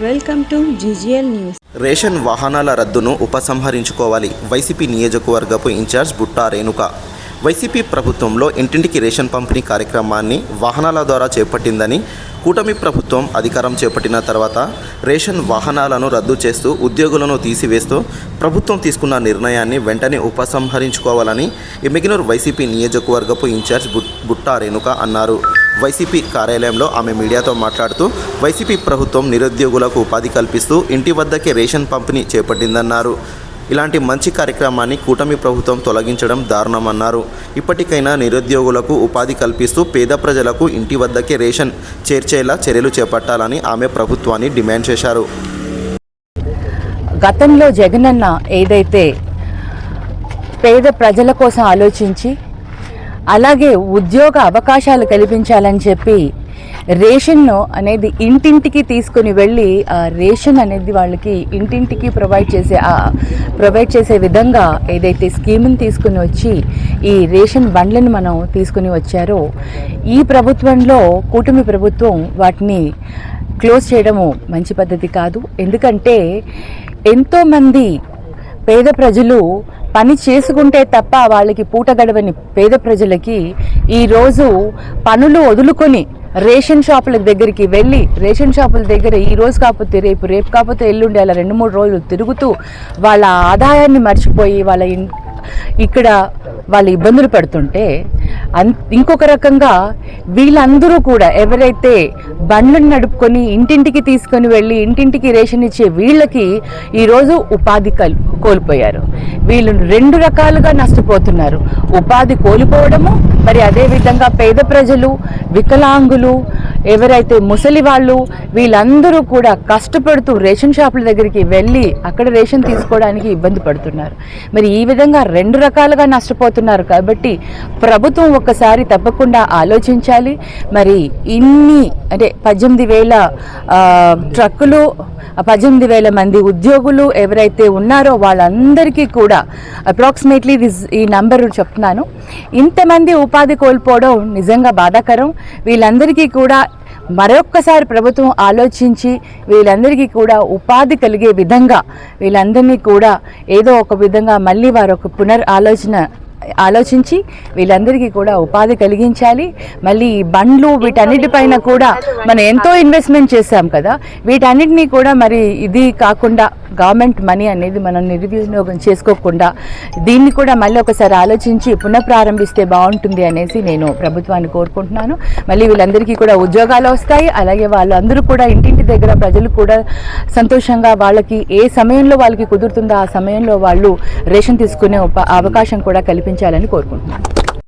Welcome to GGL news. Ration వాహనాల రద్దును ఉపసంహరించుకోవాలి. YCP నియోజకవర్గపు incharge Butta Renuka. YCP ప్రభుత్వంలో ఇంటింటికి రేషన్ పంపిణీ కార్యక్రమాన్ని వాహనాల ద్వారా చేపట్టిందని, కూటమి ప్రభుత్వం అధికారం చేపట్టిన తర్వాత రేషన్ వాహనాలను రద్దు చేస్తూ ఉద్యోగులను తీసివేస్తూ ప్రభుత్వం తీసుకున్న నిర్ణయాన్ని వెంటనే ఉపసంహరించుకోవాలని ఎమ్మిగనూరు వైసీపీ నియోజకవర్గపు ఇన్ఛార్జ్ బుట్టా రేణుక అన్నారు. వైసీపీ కార్యాలయంలో ఆమె మీడియాతో మాట్లాడుతూ వైసీపీ ప్రభుత్వం నిరుద్యోగులకు ఉపాధి కల్పిస్తూ ఇంటి వద్దకే రేషన్ పంపిణీ చేపట్టిందన్నారు. ఇలాంటి మంచి కార్యక్రమాన్ని కూటమి ప్రభుత్వం తొలగించడం దారుణమన్నారు. ఇప్పటికైనా నిరుద్యోగులకు ఉపాధి కల్పిస్తూ పేద ప్రజలకు ఇంటి వద్దకే రేషన్ చేర్చేలా చర్యలు చేపట్టాలని ఆమె ప్రభుత్వాన్ని డిమాండ్ చేశారు. గతంలో జగనన్న ఏదైతే పేద ప్రజల కోసం ఆలోచించి అలాగే ఉద్యోగ అవకాశాలు కల్పించాలని చెప్పి రేషన్ను అనేది ఇంటింటికి తీసుకుని వెళ్ళి ఆ రేషన్ అనేది వాళ్ళకి ఇంటింటికి ప్రొవైడ్ చేసే విధంగా ఏదైతే స్కీమ్ని తీసుకుని వచ్చి ఈ రేషన్ బండ్లను మనం తీసుకుని వచ్చారో, ఈ ప్రభుత్వంలో కూటమి ప్రభుత్వం వాటిని క్లోజ్ చేయడము మంచి పద్ధతి కాదు. ఎందుకంటే ఎంతోమంది పేద ప్రజలు పని చేసుకుంటే తప్ప వాళ్ళకి పూట గడవని పేద ప్రజలకి ఈరోజు పనులు వదులుకొని రేషన్ షాపుల దగ్గరికి వెళ్ళి రేషన్ షాపుల దగ్గర ఈ రోజు కాకపోతే రేపు కాకపోతే ఎల్లుండి అలా 2-3 రోజులు తిరుగుతూ వాళ్ళ ఆదాయాన్ని మర్చిపోయి ఇక్కడ వాళ్ళు ఇబ్బందులు పడుతుంటే, ఇంకొక రకంగా వీళ్ళందరూ కూడా ఎవరైతే బండ్లను నడుపుకొని ఇంటింటికి తీసుకొని వెళ్ళి ఇంటింటికి రేషన్ ఇచ్చే వీళ్ళకి ఈరోజు ఉపాధి కోల్పోయారు. వీళ్ళు 2 రకాలుగా నష్టపోతున్నారు. ఉపాధి కోల్పోవడము, మరి అదేవిధంగా పేద ప్రజలు, వికలాంగులు, ఎవరైతే ముసలి వాళ్ళు, వీళ్ళందరూ కూడా కష్టపడుతూ రేషన్ షాపుల దగ్గరికి వెళ్ళి అక్కడ రేషన్ తీసుకోవడానికి ఇబ్బంది పడుతున్నారు. మరి ఈ విధంగా 2 రకాలుగా నష్టపోతున్నారు. కాబట్టి ప్రభుత్వం ఒక్కసారి తప్పకుండా ఆలోచించాలి. మరి ఇన్ని అంటే 18,000 ట్రక్కులు, 18,000 మంది ఉద్యోగులు ఎవరైతే ఉన్నారో వాళ్ళందరికీ కూడా అప్రాక్సిమేట్లీ ఈ నంబర్ చెప్తున్నాను, ఇంతమంది ఉపాధి కోల్పోవడం నిజంగా బాధాకరం. వీళ్ళందరికీ కూడా మరొక్కసారి ప్రభుత్వం ఆలోచించి వీళ్ళందరికీ కూడా ఉపాధి కలిగే విధంగా వీళ్ళందరినీ కూడా ఏదో ఒక విధంగా మళ్ళీ వారు ఒక ఆలోచించి వీళ్ళందరికీ కూడా ఉపాధి కలిగించాలి. మళ్ళీ ఈ బండ్లు వీటన్నిటిపైన కూడా మనం ఎంతో ఇన్వెస్ట్మెంట్ చేశాం కదా, వీటన్నిటినీ కూడా మరి ఇది కాకుండా గవర్నమెంట్ మనీ అనేది మనం నిర్వినియోగం చేసుకోకుండా దీన్ని కూడా మళ్ళీ ఒకసారి ఆలోచించి పునఃప్రారంభిస్తే బాగుంటుంది అనేసి నేను ప్రభుత్వాన్ని కోరుకుంటున్నాను. మళ్ళీ వీళ్ళందరికీ కూడా ఉద్యోగాలు వస్తాయి. అలాగే వాళ్ళందరూ కూడా ఇంటింటి దగ్గర ప్రజలు కూడా సంతోషంగా వాళ్ళకి ఏ సమయంలో వాళ్ళకి కుదురుతుందో ఆ సమయంలో వాళ్ళు రేషన్ తీసుకునే అవకాశం కూడా కల్పించాలని కోరుకుంటున్నాను.